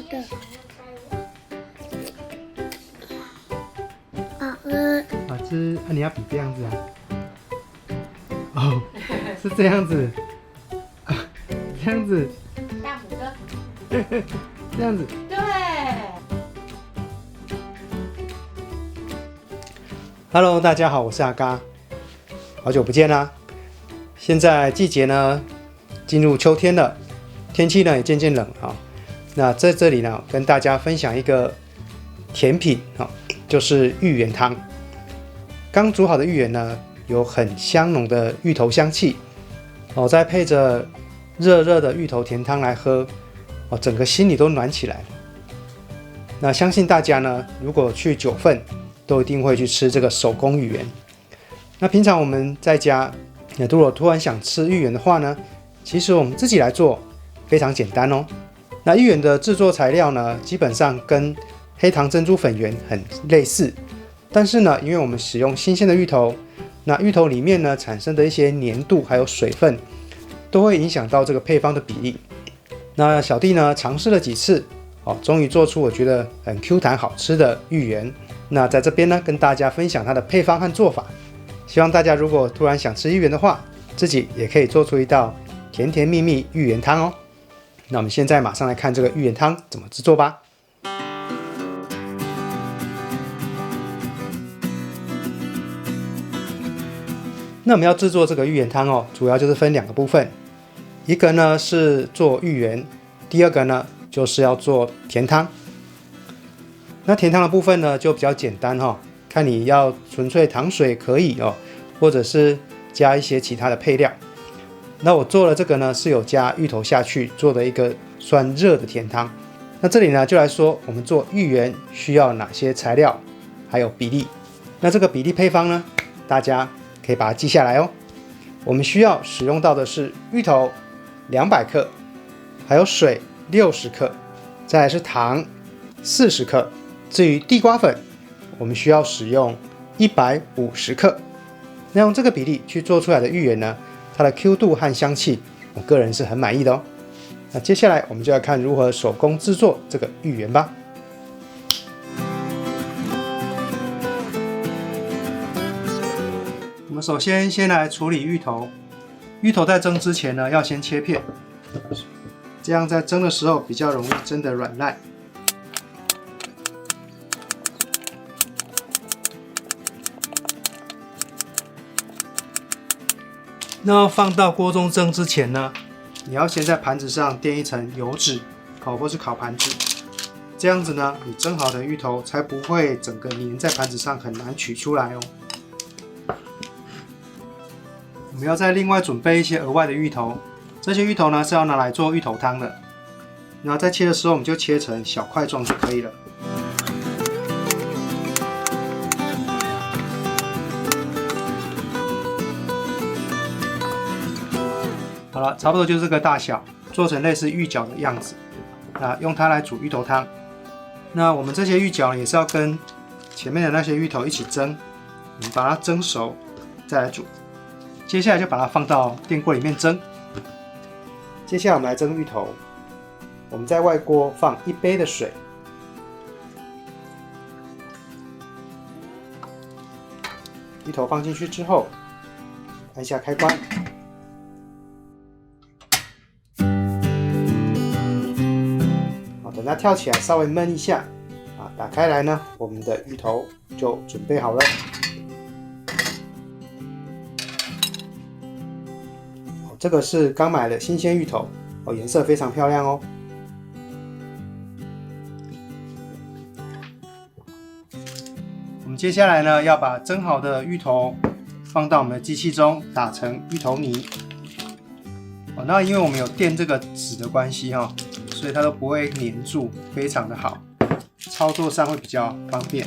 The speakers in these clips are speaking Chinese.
的。好吃。好吃，你要比这样子啊？哦，是这样子，这样子，大拇哥。这样子。对。Hello， 大家好，我是阿嘎，好久不见啦。现在季节呢进入秋天了，天气呢也渐渐冷啊。那在这里呢，跟大家分享一个甜品啊，就是芋圆汤。刚煮好的芋圆呢，有很香浓的芋头香气哦，再配着热热的芋头甜汤来喝哦，整个心里都暖起来了。那相信大家呢，如果去九份，都一定会去吃这个手工芋圆。那平常我们在家，如果突然想吃芋圆的话呢，其实我们自己来做非常简单哦。那芋圆的制作材料呢，基本上跟黑糖珍珠粉圆很类似，但是呢，因为我们使用新鲜的芋头，那芋头里面呢产生的一些粘度还有水分，都会影响到这个配方的比例。那小弟呢尝试了几次，终于做出我觉得很 Q 弹好吃的芋圆。那在这边呢，跟大家分享它的配方和做法。希望大家如果突然想吃芋圆的话，自己也可以做出一道甜甜蜜蜜芋圆汤哦。那我们现在马上来看这个芋圆汤怎么制作吧。那我们要制作这个芋圆汤哦，主要就是分两个部分，一个呢是做芋圆，第二个呢就是要做甜汤。那甜汤的部分呢就比较简单哈，看你要纯粹糖水可以哦，或者是加一些其他的配料。那我做了这个呢是有加芋头下去做的一个算热的甜汤。那这里呢就来说我们做芋圆需要哪些材料，还有比例。那这个比例配方呢，大家可以把它记下来哦。我们需要使用到的是芋头200克，还有水60克，再来是糖40克。至于地瓜粉，我们需要使用150克。那用这个比例去做出来的芋圆呢，它的 Q 度和香气，我个人是很满意的哦。那接下来我们就要看如何手工制作这个芋圆吧。我们首先来处理芋头。芋头在蒸之前呢，要先切片，这样在蒸的时候比较容易蒸得软烂。那放到锅中蒸之前呢，你要先在盘子上垫一层油纸，或是烤盘纸，这样子呢，你蒸好的芋头才不会整个粘在盘子上，很难取出来哦。我们要再另外准备一些额外的芋头，这些芋头呢是要拿来做芋头汤的。然后在切的时候，我们就切成小块状就可以了。好了，差不多就是这个大小，做成类似芋饺的样子。那用它来煮芋头汤。那我们这些芋饺也是要跟前面的那些芋头一起蒸，我们把它蒸熟再来煮。接下来就把它放到电锅里面蒸。接下来我们来蒸芋头，我们在外锅放1杯的水，芋头放进去之后，按下开关。等它跳起来稍微焖一下，打开来呢，我们的芋头就准备好了。这个是刚买的新鲜芋头，颜色非常漂亮哦。我们接下来呢，要把蒸好的芋头放到我们的机器中打成芋头泥。那因为我们有垫这个纸的关系所以它都不会粘住，非常的好，操作上会比较方便。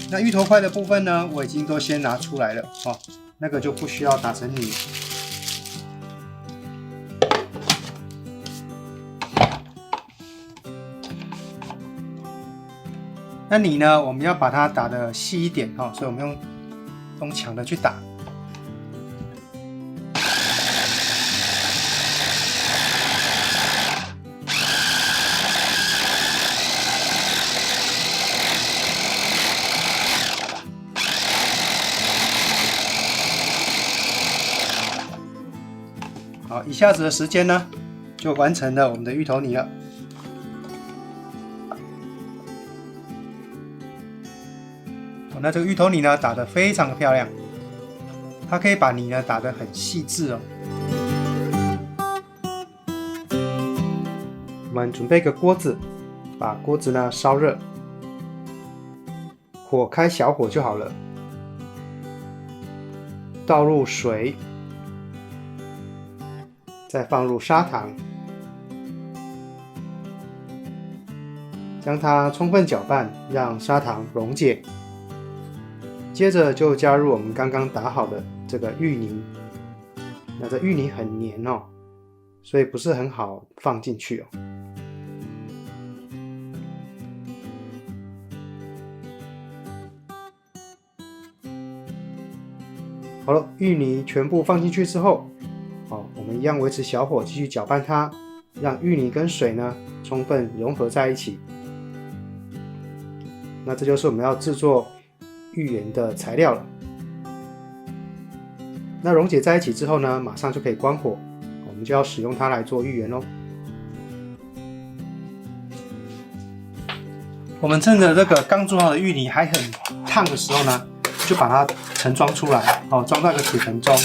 那芋头块的部分呢，我已经都先拿出来了那个就不需要打成泥。那泥呢，我们要把它打得细一点所以我们用强的去打。一下子的时间呢，就完成了我们的芋头泥了。那这个芋头泥呢，打得非常的漂亮，它可以把泥呢打得很细致哦。我们准备一个锅子，把锅子呢烧热，火开小火就好了。倒入水，再放入砂糖，将它充分搅拌，让砂糖溶解。接着就加入我们刚刚打好的这个芋泥。那这芋泥很黏哦，所以不是很好放进去哦。好了，芋泥全部放进去之后，我们一样维持小火继续搅拌它，让芋泥跟水呢充分融合在一起。那这就是我们要制作芋圆的材料了。那溶解在一起之后呢，马上就可以关火，我们就要使用它来做芋圆咯。我们趁着这个刚做好的芋泥还很烫的时候呢，就把它盛装出来，装到一个铁盆中。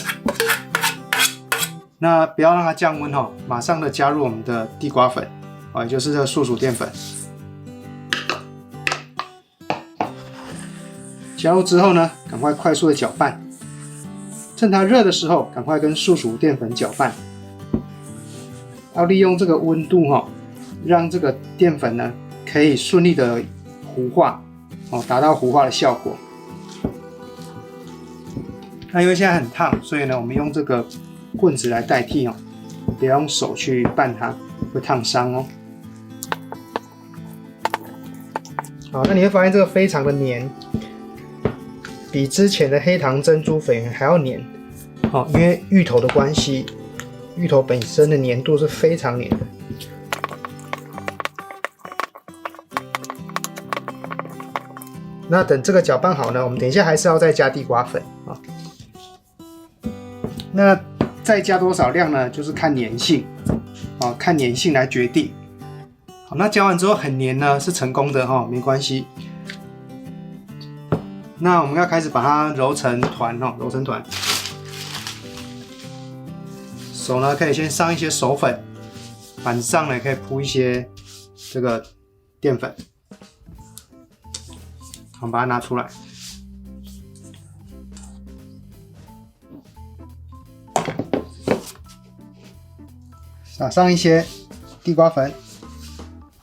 那不要让它降温，马上的加入我们的地瓜粉，也就是这个素薯淀粉。加入之后呢，赶快快速的搅拌，趁它热的时候，赶快跟素薯淀粉搅拌。要利用这个温度让这个淀粉呢可以顺利的糊化，达到糊化的效果。那因为现在很烫，所以呢，我们用这个棍子来代替不要用手去拌它，会烫伤哦。好，那你会发现这个非常的黏，比之前的黑糖珍珠粉圆还要黏。因为芋头的关系，芋头本身的黏度是非常黏的。那等这个搅拌好呢，我们等一下还是要再加地瓜粉啊。那再加多少量呢？就是看粘性看粘性来决定。好，那加完之后很黏呢，是成功的没关系。那我们要开始把它揉成团揉成团。手呢可以先上一些手粉，板子上呢可以铺一些这个淀粉。我们把它拿出来。撒上一些地瓜粉，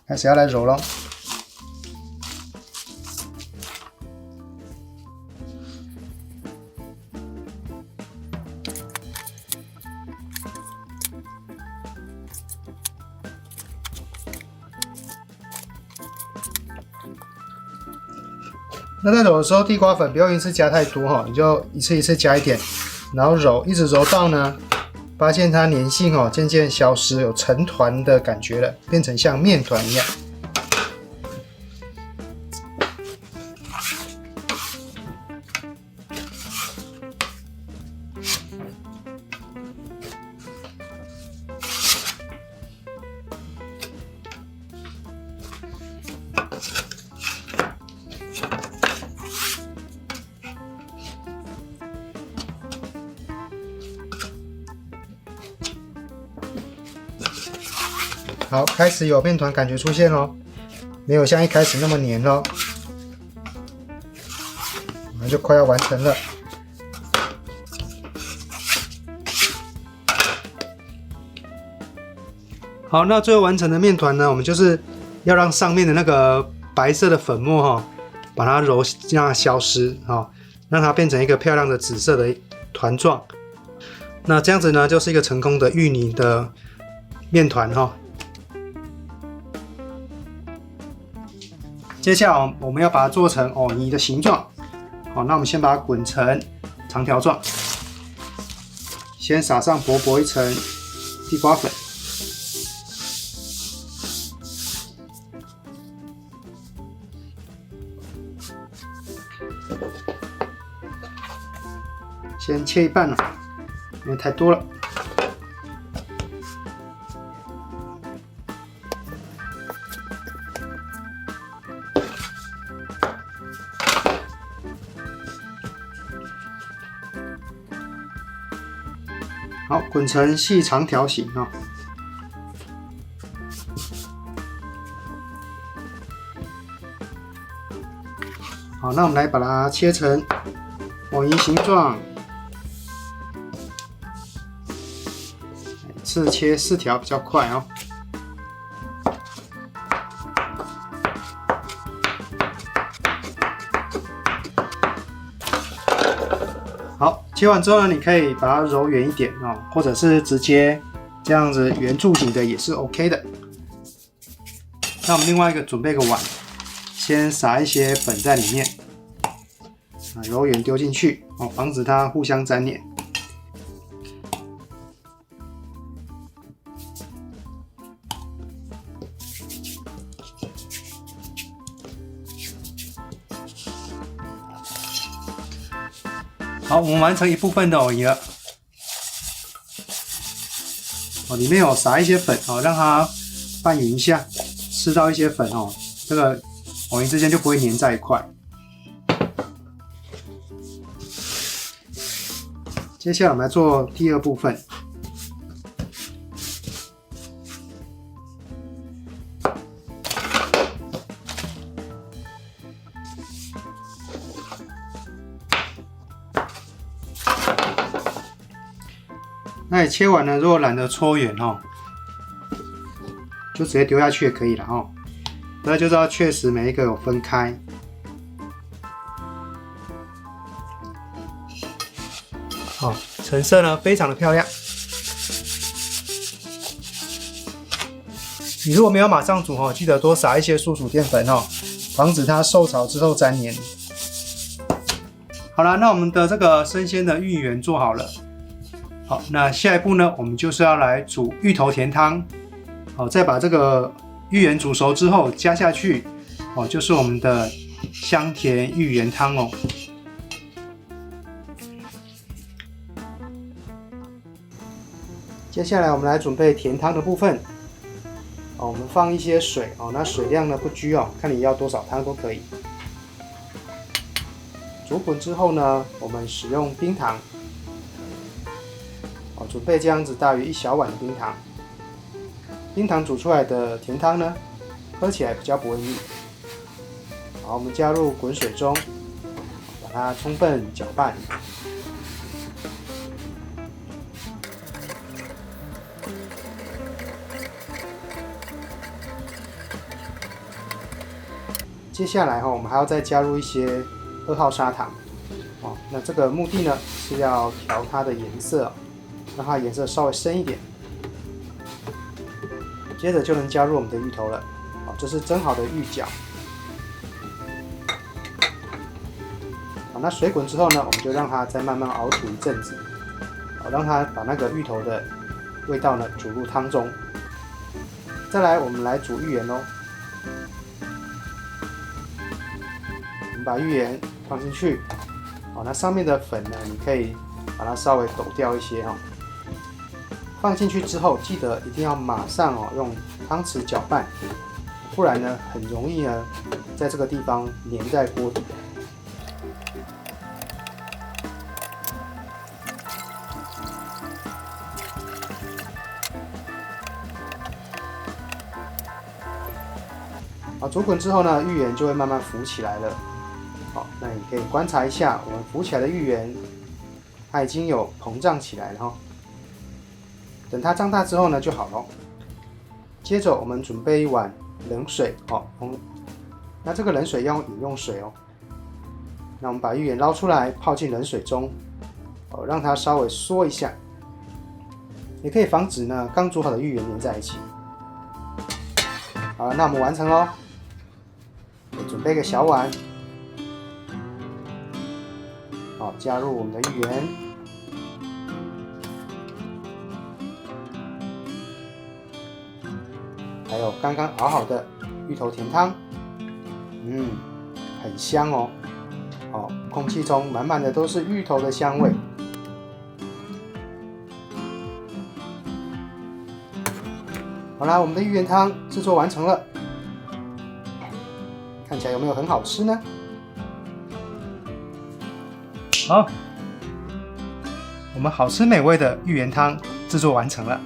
开始要来揉咯。那在揉的时候，地瓜粉不要一次加太多你就一次一次加一点，然后揉，一直揉到呢，发现它粘性渐渐消失，有成团的感觉了，变成像面团一样。好，开始有面团感觉出现咯，没有像一开始那么黏咯，那就快要完成了。好，那最后完成的面团呢，我们就是要让上面的那个白色的粉末把它揉，让它消失让它变成一个漂亮的紫色的团状。那这样子呢，就是一个成功的芋泥的面团接下来我们要把它做成藕泥的形状。好，那我们先把它滚成长条状，先撒上薄薄一层地瓜粉，先切一半因为太多了。好，滚成细长条形哦。好，那我们来把它切成网银形状，一次切4条比较快哦。好，切完之后呢，你可以把它揉圆一点哦，或者是直接这样子圆柱形的也是 OK 的。那我们另外一个准备个碗。先撒一些粉在里面，揉圆丢进去哦，防止它互相粘黏。好，我们完成一部分的藕泥了。哦，里面有撒一些粉哦，让它拌匀一下，吃到一些粉哦，这个藕泥之间就不会粘在一块。接下来我们来做第二部分。那你切完了，如果懒得搓圆哦，就直接丢下去也可以了哦。那就知道确实每一个有分开。好，成色呢非常的漂亮。你如果没有马上煮哦，记得多撒一些素薯淀粉哦，防止它受潮之后粘黏。好了，那我们的这个生鲜的芋圆做好了。好，那下一步呢，我们就是要来煮芋头甜汤。好，再把这个芋圆煮熟之后加下去，哦，就是我们的香甜芋圆汤哦。接下来我们来准备甜汤的部分。哦，我们放一些水哦，那水量呢不拘哦，看你要多少汤都可以。煮滚之后呢，我们使用冰糖。哦，准备这样子大约1小碗的冰糖。冰糖煮出来的甜汤呢，喝起来比较不会腻。好，我们加入滚水中，把它充分搅拌。接下来我们还要再加入一些2号砂糖。哦，那这个目的呢是要调它的颜色，让它颜色稍微深一点。接着就能加入我们的芋头了。好，这是蒸好的芋角。好，那水滚之后呢，我们就让它再慢慢熬煮一阵子，好，让它把那个芋头的味道呢煮入汤中。再来，我们来煮芋圆喽。我们把芋圆放进去，好，那上面的粉呢，你可以把它稍微抖掉一些哈。放进去之后，记得一定要马上用汤匙搅拌，不然呢很容易呢在这个地方粘在锅底。好，煮滚之后呢，芋圆就会慢慢浮起来了。好，那你可以观察一下我们浮起来的芋圆，它已经有膨胀起来了哈。等它胀大之后呢就好了。接着我们准备一碗冷水哦，那这个冷水要用饮用水哦。那我们把芋圆捞出来，泡进冷水中，哦，让它稍微缩一下，也可以防止呢刚煮好的芋圆粘在一起。好了，那我们完成喽。准备个小碗，好，加入我们的芋圆，还有刚刚熬好的芋头甜汤，很香哦。哦，空气中满满的都是芋头的香味。好啦，我们的芋圆汤制作完成了。看起来有没有很好吃呢？好，我们好吃美味的芋圆汤制作完成了。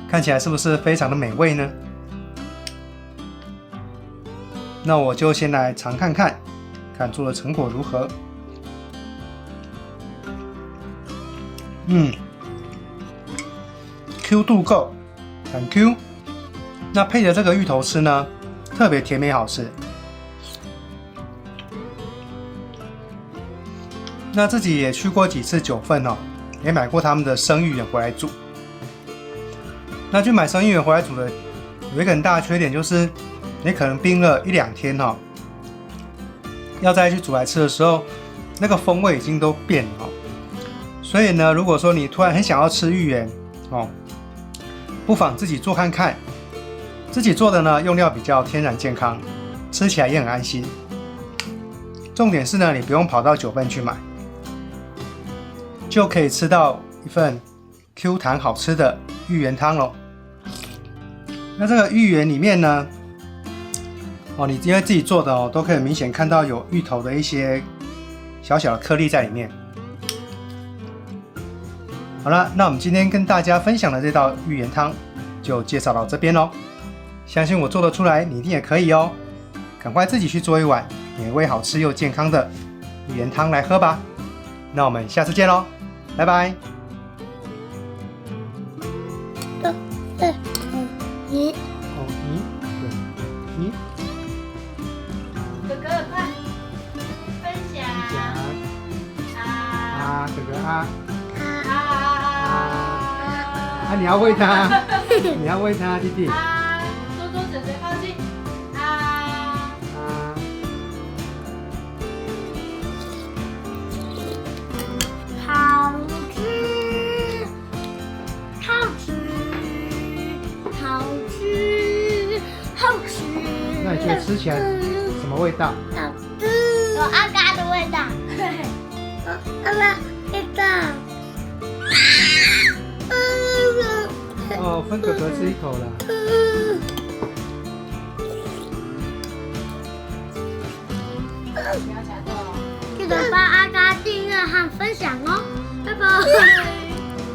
看起来是不是非常的美味呢？那我就先来尝看看，看做的成果如何。Q 度够，很 Q。那配着这个芋头吃呢，特别甜美好吃。那自己也去过几次九份哦，也买过他们的生芋圆回来煮。那去买生芋圆回来煮的，有一个很大的缺点就是，你可能冰了1-2天哦，要再去煮来吃的时候，那个风味已经都变了哦。所以呢，如果说你突然很想要吃芋圆哦，不妨自己做看看。自己做的呢，用料比较天然健康，吃起来也很安心。重点是呢，你不用跑到九份去买，就可以吃到一份 Q 弹好吃的芋圆汤咯。那这个芋圆里面呢，你因为自己做的都可以明显看到有芋头的一些小小的颗粒在里面。好了，那我们今天跟大家分享的这道芋圆汤就介绍到这边咯。相信我做得出来，你一定也可以哦！赶快自己去做一碗美味好吃又健康的芋圆汤来喝吧。那我们下次见咯，拜拜。哥哥快分享啊！哥哥啊！啊！你要喂他，你要喂他，弟弟。多多嘴嘴靠近啊！好吃，好吃，好吃，好吃。那你觉得吃起来什么味道？好吃，有阿嘎的味道。阿嘎味道。分哥哥吃一口了。不要夹掉哦。记得帮阿嘎订阅和分享哦，拜拜。